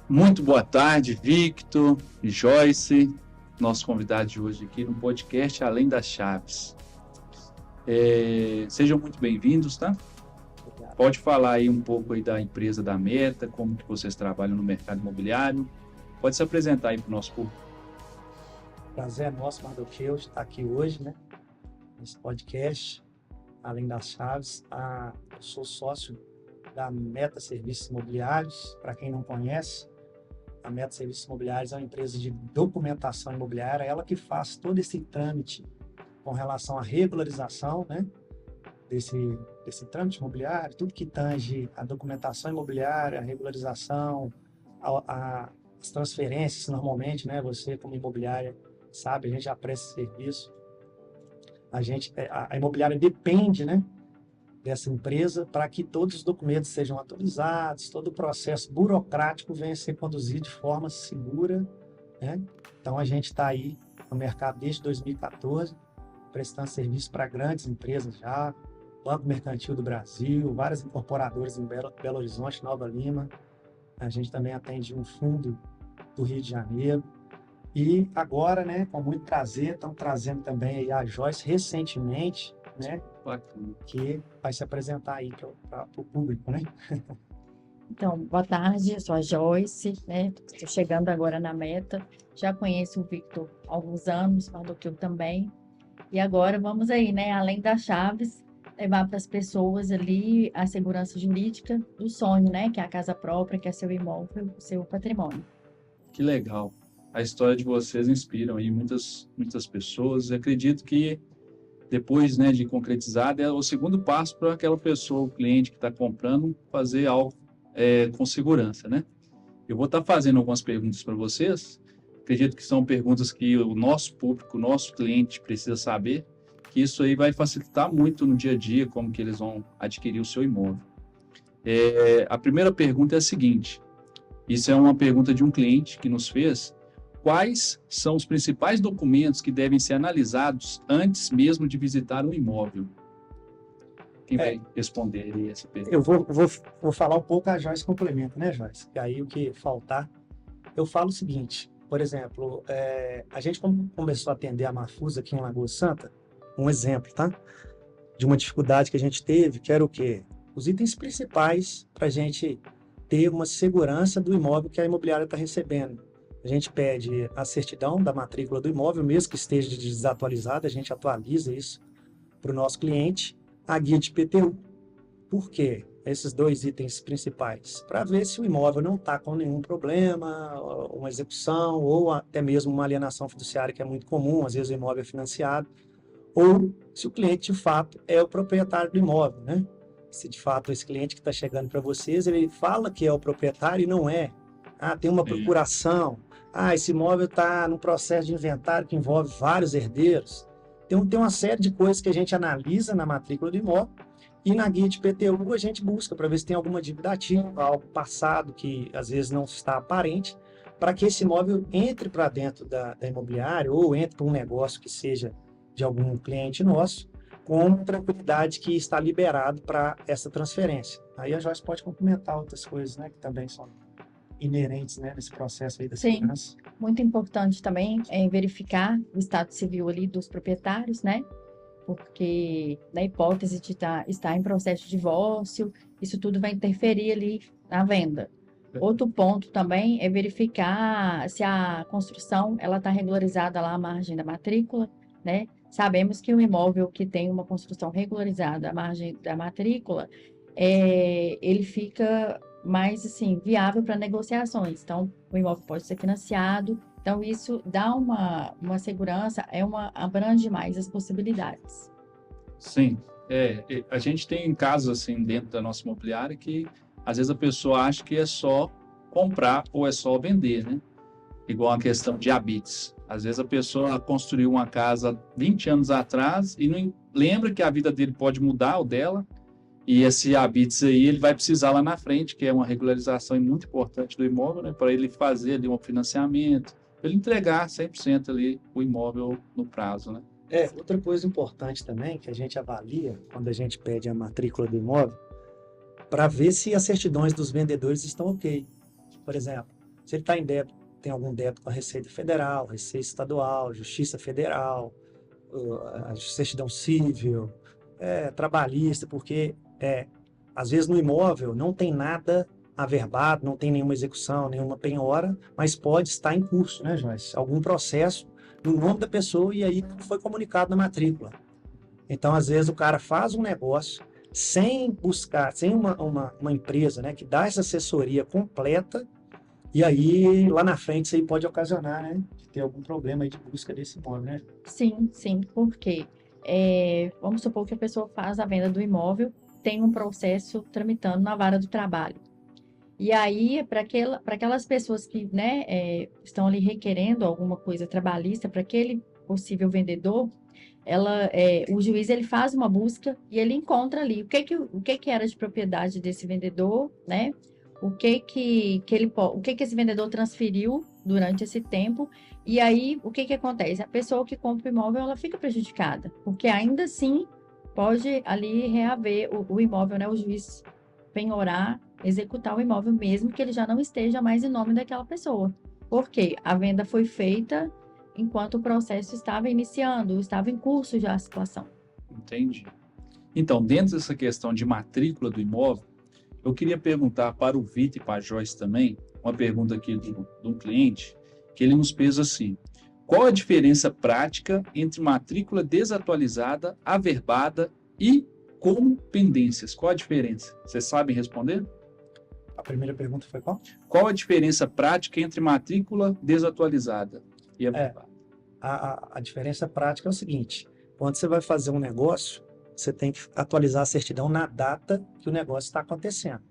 Muito boa tarde, Victor e Joyce, nosso convidado de hoje aqui no podcast Além das Chaves. Sejam muito bem-vindos, tá? Obrigado. Pode falar aí um pouco aí da empresa da Meta, como que vocês trabalham no mercado imobiliário. Pode se apresentar aí para o nosso público. Prazer é nosso, Mardoqueu, estar aqui hoje, né? Nesse podcast, Além das Chaves. Eu sou sócio da Meta Serviços Imobiliários. Para quem não conhece, a Meta Serviços Imobiliários é uma empresa de documentação imobiliária, ela que faz todo esse trâmite com relação à regularização, né? Desse trâmite imobiliário, tudo que tange a documentação imobiliária, a regularização, as transferências, normalmente, né? Você, como imobiliária, sabe, a gente já presta serviço. A imobiliária depende, né, dessa empresa para que todos os documentos sejam atualizados, todo o processo burocrático venha a ser conduzido de forma segura, né? Então, a gente está aí no mercado desde 2014, prestando serviço para grandes empresas já, Banco Mercantil do Brasil, várias incorporadoras em Belo Horizonte, Nova Lima. A gente também atende um fundo do Rio de Janeiro. E agora, né, com muito prazer, estamos trazendo também aí a Joyce recentemente, né, Bacana. que vai se apresentar aí para o público, né? Então, boa tarde, eu sou a Joyce, né? Estou chegando agora na Meta. Já conheço o Victor há alguns anos, o Mardoqueu também. E agora vamos aí, né? Além das chaves, levar para as pessoas ali a segurança jurídica do sonho, né? Que é a casa própria, que é seu imóvel, o seu patrimônio. Que legal. A história de vocês inspiram aí muitas pessoas. Eu acredito que depois, né, de concretizar, é o segundo passo para aquela pessoa, o cliente que está comprando, fazer algo com segurança, né? Eu vou estar fazendo algumas perguntas para vocês. Acredito que são perguntas que o nosso público, o nosso cliente precisa saber, que isso aí vai facilitar muito no dia a dia, como que eles vão adquirir o seu imóvel. A primeira pergunta é a seguinte, isso é uma pergunta de um cliente que nos fez: quais são os principais documentos que devem ser analisados antes mesmo de visitar um imóvel? Quem vai responder aí essa pergunta? Eu vou falar um pouco, a Joyce complementa, né, Joyce? E aí o que faltar, eu falo o seguinte, por exemplo, a gente começou a atender a Marfusa aqui em Lagoa Santa, um exemplo, tá? De uma dificuldade que a gente teve, que era o quê? Os itens principais para a gente ter uma segurança do imóvel que a imobiliária está recebendo. A gente pede a certidão da matrícula do imóvel, mesmo que esteja desatualizada, a gente atualiza isso para o nosso cliente, a guia de IPTU. Por quê? Esses dois itens principais, para ver se o imóvel não está com nenhum problema, uma execução ou até mesmo uma alienação fiduciária, que é muito comum, às vezes o imóvel é financiado, ou se o cliente de fato é o proprietário do imóvel, né? Se de fato esse cliente que está chegando para vocês, ele fala que é o proprietário e não é. Tem uma procuração. Esse imóvel está no processo de inventário que envolve vários herdeiros. Então, tem uma série de coisas que a gente analisa na matrícula do imóvel e na guia de IPTU a gente busca para ver se tem alguma dívida ativa, algo passado que às vezes não está aparente, para que esse imóvel entre para dentro da imobiliária ou entre para um negócio que seja de algum cliente nosso, com tranquilidade que está liberado para essa transferência. Aí a Joyce pode complementar outras coisas, né, que também são inerentes, né, nesse processo aí da segurança. Muito importante também verificar o estado civil ali dos proprietários, né? Porque na hipótese de estar em processo de divórcio, isso tudo vai interferir ali na venda. Outro ponto também é verificar se a construção ela está regularizada lá à margem da matrícula, né? Sabemos que um imóvel que tem uma construção regularizada à margem da matrícula, ele fica mais assim, viável para negociações. Então, o imóvel pode ser financiado. Então, isso dá uma segurança, abrange mais as possibilidades. Sim, a gente tem casos assim dentro da nossa imobiliária que às vezes a pessoa acha que é só comprar ou é só vender, né? Igual a questão de habites. Às vezes a pessoa construiu uma casa 20 anos atrás e não lembra que a vida dele pode mudar, ou dela, e esse habites aí ele vai precisar lá na frente, que é uma regularização muito importante do imóvel, né? Para ele fazer ali um financiamento, para ele entregar 100% ali o imóvel no prazo, né? Outra coisa importante também que a gente avalia quando a gente pede a matrícula do imóvel, para ver se as certidões dos vendedores estão ok. Por exemplo, Se ele está em débito, tem algum débito com a Receita Federal, Receita Estadual, Justiça Federal, a certidão civil, trabalhista, porque às vezes no imóvel não tem nada averbado, não tem nenhuma execução, nenhuma penhora, mas pode estar em curso, né, Joyce? Algum processo no nome da pessoa e aí foi comunicado na matrícula. Então, às vezes, o cara faz um negócio sem buscar, sem uma empresa, né, que dá essa assessoria completa, e aí, lá na frente, isso aí pode ocasionar, né, de ter algum problema aí de busca desse imóvel, né? Sim, sim, porque vamos supor que a pessoa faz a venda do imóvel, tem um processo tramitando na vara do trabalho. E aí, para aquelas pessoas que, né, estão ali requerendo alguma coisa trabalhista, para aquele possível vendedor, o juiz ele faz uma busca e ele encontra ali o que era de propriedade desse vendedor, né? O que esse vendedor transferiu durante esse tempo. E aí, o que acontece? A pessoa que compra o imóvel, ela fica prejudicada, porque ainda assim pode ali reaver o imóvel, né? O juiz penhorar, executar o imóvel mesmo que ele já não esteja mais em nome daquela pessoa. Porque a venda foi feita enquanto o processo estava iniciando, estava em curso já a situação. Entendi. Então, dentro dessa questão de matrícula do imóvel, eu queria perguntar para o Vitor e para a Joyce também, uma pergunta aqui de um cliente, que ele nos fez assim: qual a diferença prática entre matrícula desatualizada, averbada e com pendências? Qual a diferença? Vocês sabem responder? A primeira pergunta foi qual? Qual a diferença prática entre matrícula desatualizada e averbada? A diferença prática é o seguinte: quando você vai fazer um negócio, você tem que atualizar a certidão na data que o negócio está acontecendo.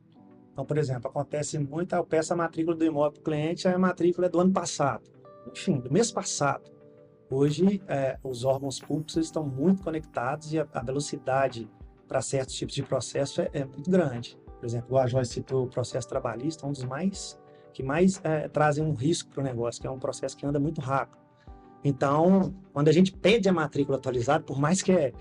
Então, por exemplo, acontece muito, eu peço a matrícula do imóvel para o cliente, a matrícula é do ano passado, enfim, do mês passado. Hoje, os órgãos públicos estão muito conectados e a velocidade para certos tipos de processo é muito grande. Por exemplo, a Joyce citou o processo trabalhista, um dos que mais trazem um risco para o negócio, que é um processo que anda muito rápido. Então, quando a gente pede a matrícula atualizada, por mais que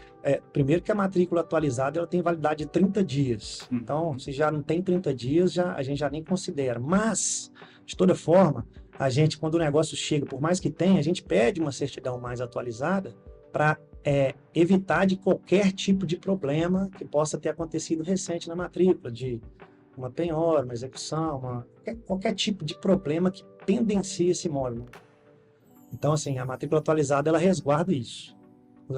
primeiro que a matrícula atualizada ela tem validade de 30 dias. Então, se já não tem 30 dias, a gente já nem considera. Mas, de toda forma, a gente, quando o negócio chega, por mais que tenha, a gente pede uma certidão mais atualizada para evitar de qualquer tipo de problema que possa ter acontecido recente na matrícula, de uma penhora, uma execução, qualquer tipo de problema que pendencie esse imóvel. Então, assim, a matrícula atualizada, ela resguarda isso.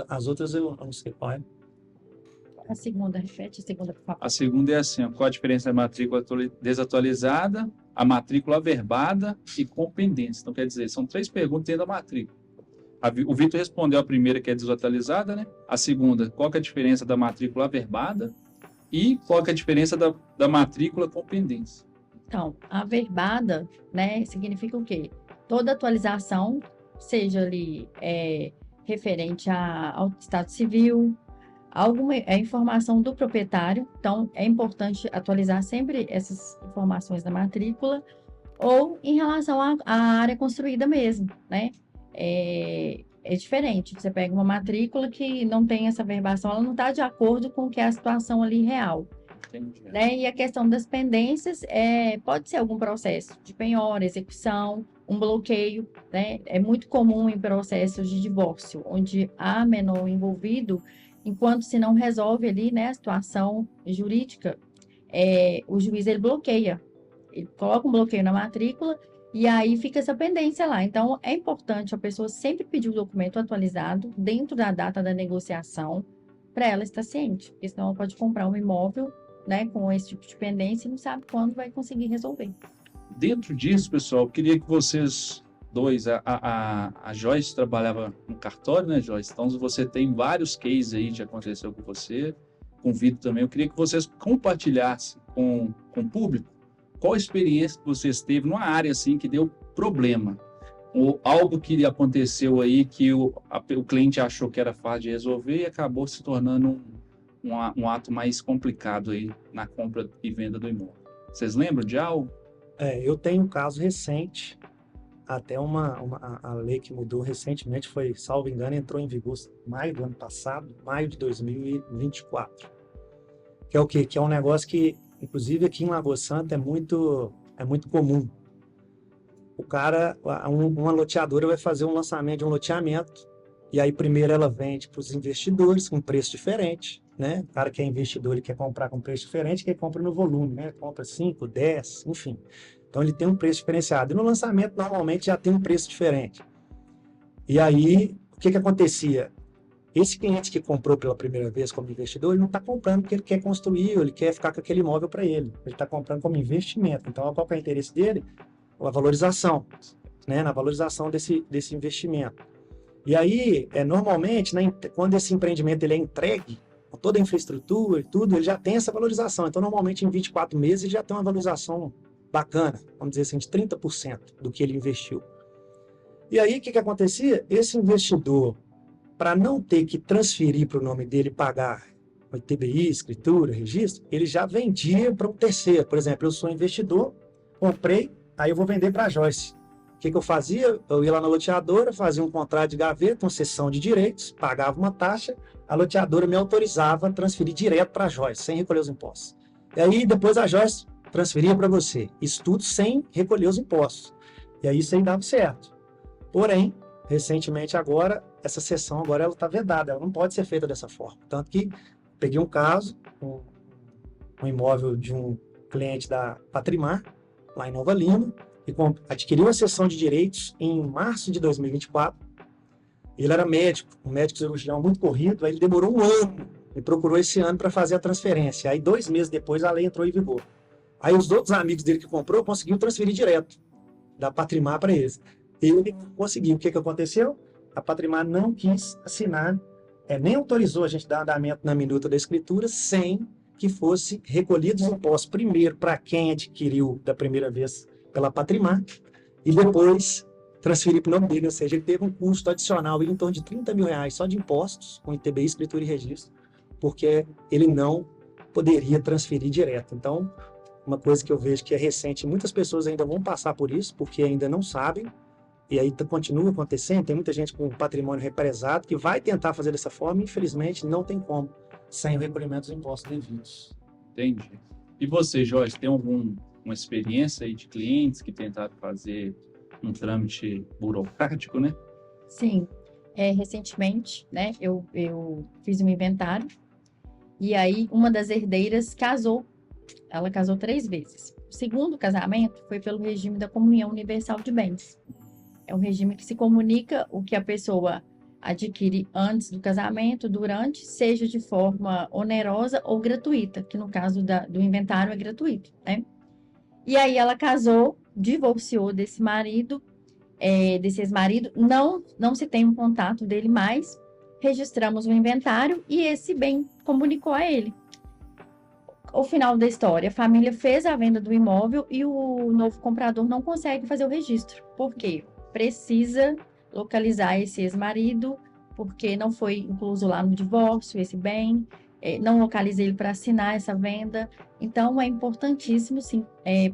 As outras eu não sei qual é. A segunda, repete a segunda, por favor. A segunda é assim: qual a diferença da matrícula desatualizada, a matrícula averbada e com pendência? Então, quer dizer, são 3 perguntas dentro da matrícula. O Vitor respondeu a primeira, que é desatualizada, né? A segunda, qual que é a diferença da matrícula averbada e qual que é a diferença da matrícula com pendência? Então, a averbada, né, significa o quê? Toda atualização, seja ali referente ao estado civil, alguma informação do proprietário. Então, é importante atualizar sempre essas informações da matrícula, ou em relação à área construída mesmo, né? É diferente. Você pega uma matrícula que não tem essa averbação, ela não está de acordo com o que é a situação ali real. Entendi. Né? E a questão das pendências pode ser algum processo de penhora, execução, um bloqueio, né? É muito comum em processos de divórcio, onde há menor envolvido, enquanto se não resolve ali, né, a situação jurídica, o juiz ele bloqueia, ele coloca um bloqueio na matrícula e aí fica essa pendência lá. Então, é importante a pessoa sempre pedir o documento atualizado dentro da data da negociação para ela estar ciente, porque senão ela pode comprar um imóvel, né, com esse tipo de pendência e não sabe quando vai conseguir resolver. Dentro disso, pessoal, eu queria que vocês dois, a Joyce trabalhava no cartório, né, Joyce? Então, você tem vários cases aí que aconteceu com você, com o Vitor também. Eu queria que vocês compartilhassem com o público qual a experiência que vocês teve numa área assim que deu problema, ou algo que aconteceu aí que o cliente achou que era fácil de resolver e acabou se tornando um ato mais complicado aí na compra e venda do imóvel. Vocês lembram de algo? Eu tenho um caso recente, até a lei que mudou recentemente, foi, salvo engano, entrou em vigor em maio do ano passado, maio de 2024. Que é o quê? Que é um negócio que, inclusive aqui em Lagoa Santa, é muito comum. uma loteadora vai fazer um lançamento de um loteamento, e aí primeiro ela vende para os investidores com preço diferente, né? O cara que é investidor, ele quer comprar com preço diferente, que compra no volume, né? Compra 5, 10, enfim. Então ele tem um preço diferenciado. E no lançamento, normalmente, já tem um preço diferente. E aí, o que acontecia? Esse cliente que comprou pela primeira vez como investidor, ele não está comprando porque ele quer construir, ou ele quer ficar com aquele imóvel para ele. Ele está comprando como investimento. Então, qual que é o interesse dele? A valorização, né? Na valorização desse investimento. E aí, normalmente, né, quando esse empreendimento ele é entregue, com toda a infraestrutura e tudo, ele já tem essa valorização. Então, normalmente, em 24 meses, ele já tem uma valorização bacana, vamos dizer assim, de 30% do que ele investiu. E aí, o que acontecia? Esse investidor, para não ter que transferir para o nome dele e pagar o ITBI, escritura, registro, ele já vendia para um terceiro. Por exemplo, eu sou investidor, comprei, aí eu vou vender para a Joyce. O que eu fazia? Eu ia lá na loteadora, fazia um contrato de gaveta, uma cessão de direitos, pagava uma taxa, a loteadora me autorizava a transferir direto para a Joyce, sem recolher os impostos. E aí, depois a Joyce transferia para você. Isso tudo sem recolher os impostos. E aí, isso aí dava certo. Porém, recentemente agora, essa cessão agora ela está vedada, ela não pode ser feita dessa forma. Tanto que peguei um caso, um imóvel de um cliente da Patrimar, lá em Nova Lima, que adquiriu a cessão de direitos em março de 2024. Ele era médico, um médico cirurgião muito corrido, aí ele demorou um ano, e procurou esse ano para fazer a transferência. Aí 2 meses depois a lei entrou em vigor. Aí os outros amigos dele que comprou conseguiu transferir direto da Patrimar para eles. Ele conseguiu. O que aconteceu? A Patrimar não quis assinar, nem autorizou a gente dar andamento na minuta da escritura sem que fosse recolhidos os impostos primeiro para quem adquiriu da primeira vez pela Patrimar e depois transferir para o nome dele. Ou seja, ele teve um custo adicional em torno de R$30 mil só de impostos, com ITBI, escritura e registro, porque ele não poderia transferir direto. Então, uma coisa que eu vejo que é recente, muitas pessoas ainda vão passar por isso, porque ainda não sabem, e aí continua acontecendo, tem muita gente com patrimônio represado que vai tentar fazer dessa forma e, infelizmente, não tem como, sem o recolhimento dos impostos devidos. Entendi. E você, Joyce, tem alguma experiência aí de clientes que tentaram fazer um trâmite burocrático, né? Sim. Recentemente, né, eu fiz um inventário e aí uma das herdeiras casou. Ela casou 3 vezes. O segundo casamento foi pelo regime da comunhão universal de bens. É um regime que se comunica o que a pessoa adquire antes do casamento, durante, seja de forma onerosa ou gratuita, que no caso do inventário é gratuito, né? E aí ela casou, divorciou desse marido, desse ex-marido, não se tem um contato dele mais, registramos o inventário e esse bem comunicou a ele. O final da história, a família fez a venda do imóvel e o novo comprador não consegue fazer o registro. Por quê? Precisa localizar esse ex-marido, porque não foi incluso lá no divórcio esse bem, não localiza ele para assinar essa venda. Então, é importantíssimo, sim,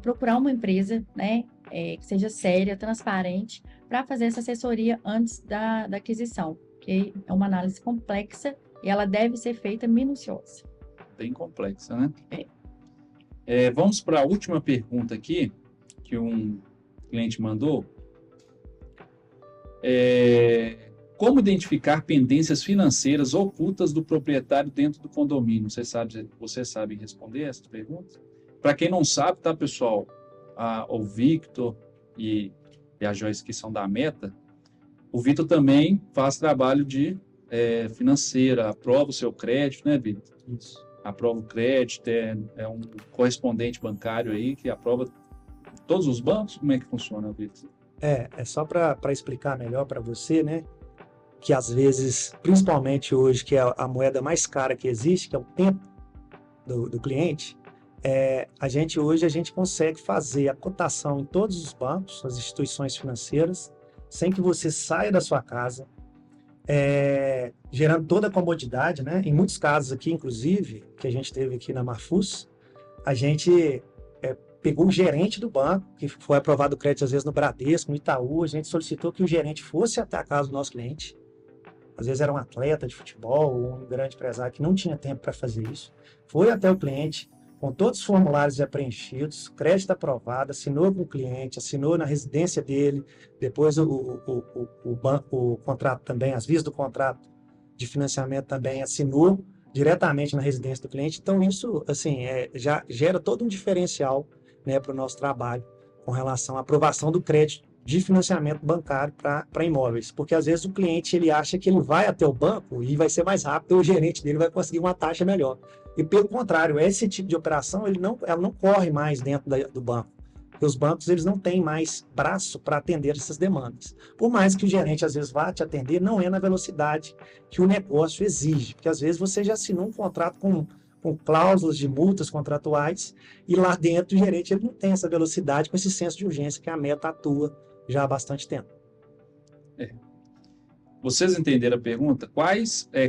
procurar uma empresa, né, que seja séria, transparente, para fazer essa assessoria antes da aquisição, porque é uma análise complexa e ela deve ser feita minuciosa. Bem complexa, né? Vamos para a última pergunta aqui, que um cliente mandou. Como identificar pendências financeiras ocultas do proprietário dentro do condomínio? Você sabe responder essa pergunta? Para quem não sabe, tá, pessoal? O Victor e a Joyce, que são da Meta, o Victor também faz trabalho de financeira, aprova o seu crédito, né, Victor? Isso. Aprova o crédito, é um correspondente bancário aí que aprova todos os bancos. Como é que funciona, Victor? É só para explicar melhor para você, né? Que às vezes, principalmente hoje, que é a moeda mais cara que existe, que é o tempo do cliente, a gente consegue fazer a cotação em todos os bancos, as instituições financeiras, sem que você saia da sua casa, gerando toda a comodidade, né? Em muitos casos aqui, inclusive, que a gente teve aqui na Marfus, a gente pegou o gerente do banco, que foi aprovado o crédito às vezes no Bradesco, no Itaú, a gente solicitou que o gerente fosse até a casa do nosso cliente. Às vezes era um atleta de futebol ou um grande empresário que não tinha tempo para fazer isso. Foi até o cliente, com todos os formulários já preenchidos, crédito aprovado, assinou com o cliente, assinou na residência dele, depois o contrato também, as vias do contrato de financiamento também assinou diretamente na residência do cliente. Então, isso assim, já gera todo um diferencial, né, para o nosso trabalho com relação à aprovação do crédito de financiamento bancário para imóveis. Porque, às vezes, o cliente ele acha que ele vai até o banco e vai ser mais rápido, o gerente dele vai conseguir uma taxa melhor. E, pelo contrário, esse tipo de operação ela não corre mais dentro do banco. Porque os bancos eles não têm mais braço para atender essas demandas. Por mais que o gerente, às vezes, vá te atender, não é na velocidade que o negócio exige. Porque, às vezes, você já assinou um contrato com cláusulas de multas contratuais e lá dentro o gerente ele não tem essa velocidade com esse senso de urgência que a Meta atua já há bastante tempo. Vocês entenderam a pergunta?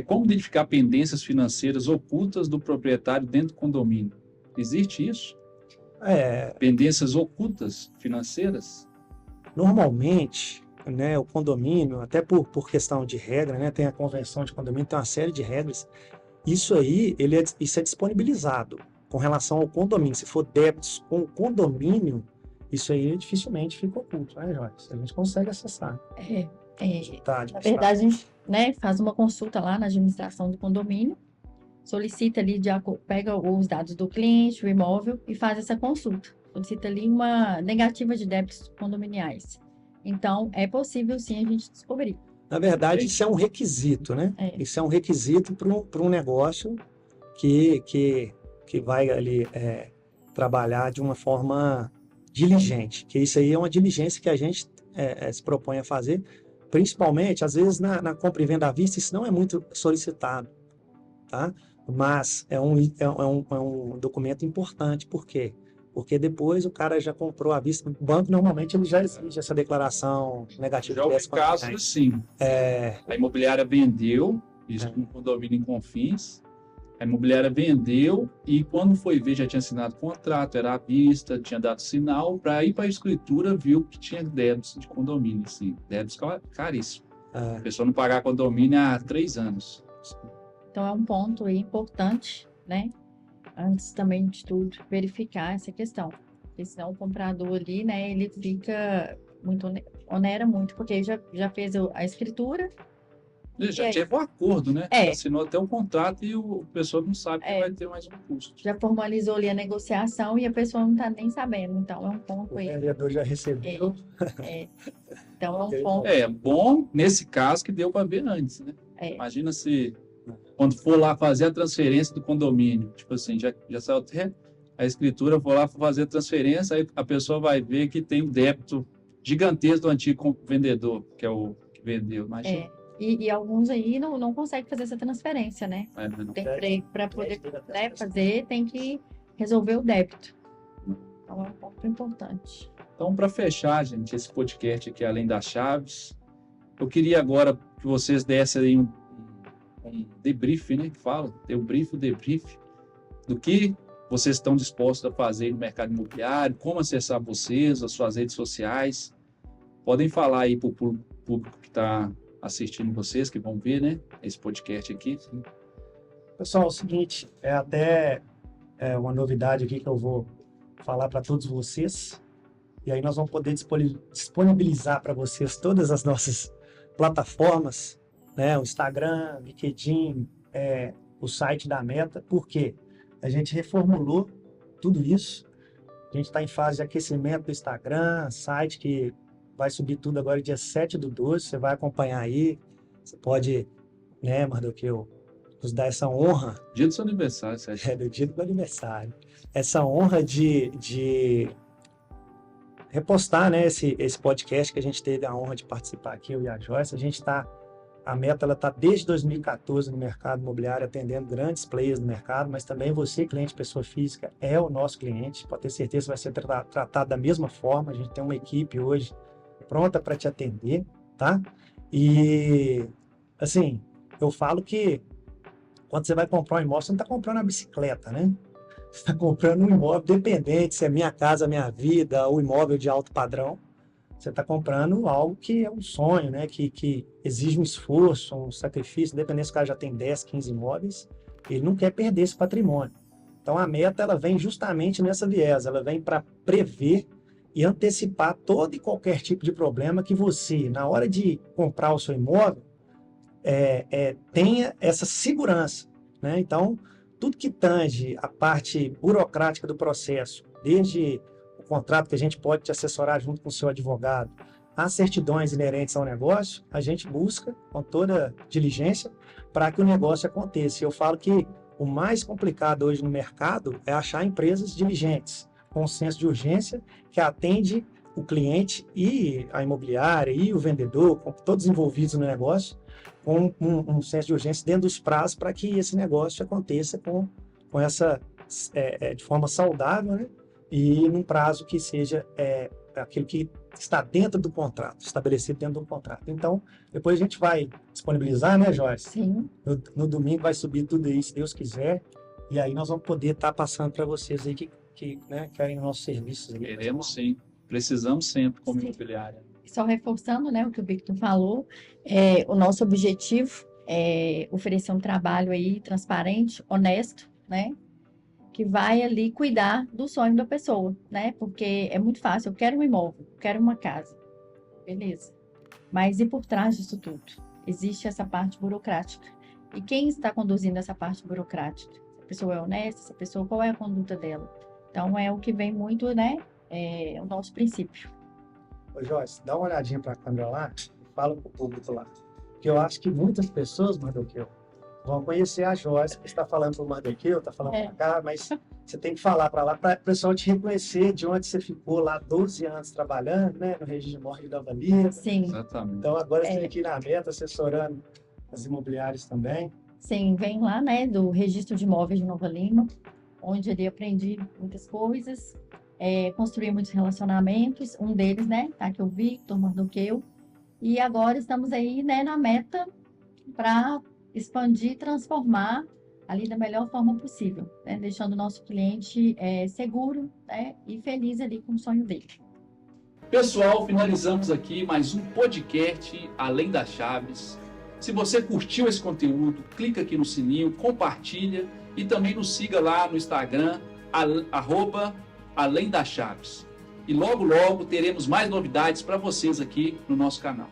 Como identificar pendências financeiras ocultas do proprietário dentro do condomínio? Existe isso? Pendências ocultas financeiras? Normalmente, né, o condomínio, até por questão de regra, né, tem a convenção de condomínio, tem uma série de regras. Isso aí, isso é disponibilizado com relação ao condomínio. Se for débitos com o condomínio, isso aí dificilmente fica oculto, né, Joyce? A gente consegue acessar. Na verdade, a gente, né, faz uma consulta lá na administração do condomínio, solicita ali, pega os dados do cliente, o imóvel, e faz essa consulta. Solicita ali uma negativa de débitos condominiais. Então, é possível sim a gente descobrir. Na verdade, isso é um requisito, né? Isso é um requisito para um negócio que vai ali trabalhar de uma forma diligente. Que isso aí é uma diligência que a gente se propõe a fazer, principalmente, às vezes, na compra e venda à vista, isso não é muito solicitado, tá? Mas é um documento importante. Por quê? Porque depois o cara já comprou à vista. O banco, normalmente, ele já exige essa declaração negativa. Já houve casos assim. A imobiliária vendeu, isso com condomínio em Confins. A imobiliária vendeu e quando foi ver já tinha assinado contrato, era à vista, tinha dado sinal, para ir para a escritura, viu que tinha débitos de condomínio, assim, débitos caríssimos. A pessoa não pagar condomínio há 3 anos. Então é um ponto aí importante, né? Antes também de tudo, verificar essa questão. Porque senão o comprador ali, né, ele fica muito, onera muito, porque já fez a escritura. Já teve um acordo, né? Assinou até o contrato e o pessoa não sabe que vai ter mais um custo. Já formalizou ali a negociação e a pessoa não está nem sabendo. Então é um ponto aí. O vendedor já recebeu. Então é um ponto. É bom, nesse caso, que deu para ver antes, né? Imagina se quando for lá fazer a transferência do condomínio, tipo assim, já saiu até a escritura, for lá fazer a transferência, aí a pessoa vai ver que tem um débito gigantesco do antigo vendedor, que é o que vendeu. Imagina. E alguns aí não conseguem fazer essa transferência, né? Para poder fazer, tem que resolver o débito. Então é um ponto importante. Então, para fechar, gente, esse podcast aqui, Além das Chaves, eu queria agora que vocês dessem aí um debrief, né? Que fala, o debrief do que vocês estão dispostos a fazer no mercado imobiliário, como acessar vocês, as suas redes sociais. Podem falar aí para o público que está assistindo vocês, que vão ver, né, esse podcast aqui. Pessoal, é o seguinte, até uma novidade aqui que eu vou falar para todos vocês, e aí nós vamos poder disponibilizar para vocês todas as nossas plataformas, né, o Instagram, LinkedIn, o site da Meta. Por quê? A gente reformulou tudo isso, a gente está em fase de aquecimento do Instagram, site que vai subir tudo agora dia 7/12, você vai acompanhar aí, você pode, né, Mardoqueu, nos dar essa honra. Dia do seu aniversário, 7. Do dia do aniversário. Essa honra de repostar, né, esse podcast que a gente teve a honra de participar aqui, eu e a Joyce. A Meta está desde 2014 no mercado imobiliário, atendendo grandes players do mercado, mas também você, cliente, pessoa física, é o nosso cliente. Pode ter certeza que vai ser tratado da mesma forma. A gente tem uma equipe hoje pronta para te atender, tá? E, assim, eu falo que quando você vai comprar um imóvel, você não está comprando uma bicicleta, né? Você está comprando um imóvel dependente, se é Minha Casa Minha Vida, ou imóvel de alto padrão. Você está comprando algo que é um sonho, né? Que exige um esforço, um sacrifício, independente se o cara já tem 10, 15 imóveis, ele não quer perder esse patrimônio. Então, a meta ela vem justamente nessa viés, ela vem para prever e antecipar todo e qualquer tipo de problema que você, na hora de comprar o seu imóvel, tenha essa segurança, né? Então, tudo que tange a parte burocrática do processo, desde o contrato que a gente pode te assessorar junto com o seu advogado, as certidões inerentes ao negócio, a gente busca com toda diligência para que o negócio aconteça. Eu falo que o mais complicado hoje no mercado é achar empresas diligentes, com senso de urgência, que atende o cliente e a imobiliária e o vendedor, com todos envolvidos no negócio, com um senso de urgência dentro dos prazos para que esse negócio aconteça com essa, de forma saudável, né? E num prazo que seja aquilo que está dentro do contrato, estabelecido dentro do contrato. Então, depois a gente vai disponibilizar, né, Joyce? Sim. No domingo vai subir tudo isso, se Deus quiser, e aí nós vamos poder estar passando para vocês aí que né, querem nossos serviços. Aí. Queremos sim, precisamos sempre como imobiliária. Só reforçando, né, o que o Victor falou, o nosso objetivo é oferecer um trabalho aí transparente, honesto, né, que vai ali cuidar do sonho da pessoa, né, porque é muito fácil, eu quero um imóvel, eu quero uma casa, beleza, mas e por trás disso tudo? Existe essa parte burocrática, e quem está conduzindo essa parte burocrática? Se a pessoa é honesta, se a pessoa, qual é a conduta dela? Então, é o que vem muito, né, o nosso princípio. Ô, Joyce, dá uma olhadinha para a câmera lá e fala para o público lá. Porque eu acho que muitas pessoas, Mardoqueu, vão conhecer a Joyce, que está falando para o Mardoqueu, está falando para cá, mas você tem que falar para lá para o pessoal te reconhecer de onde você ficou lá 12 anos trabalhando, né, no registro de imóvel da Valia. Sim. Exatamente. Então, agora você tem aqui na meta, assessorando as imobiliárias também. Sim, vem lá, né, do registro de imóveis de Nova Lima, onde ali aprendi muitas coisas, construí muitos relacionamentos, um deles, né, tá aqui o Victor, Mardoqueu, e agora estamos aí, né, na meta para expandir e transformar ali da melhor forma possível, né, deixando o nosso cliente seguro, né, e feliz ali com o sonho dele. Pessoal, finalizamos aqui mais um podcast Além das Chaves. Se você curtiu esse conteúdo, clica aqui no sininho, compartilha e também nos siga lá no Instagram, @Além das Chaves. E logo, logo teremos mais novidades para vocês aqui no nosso canal.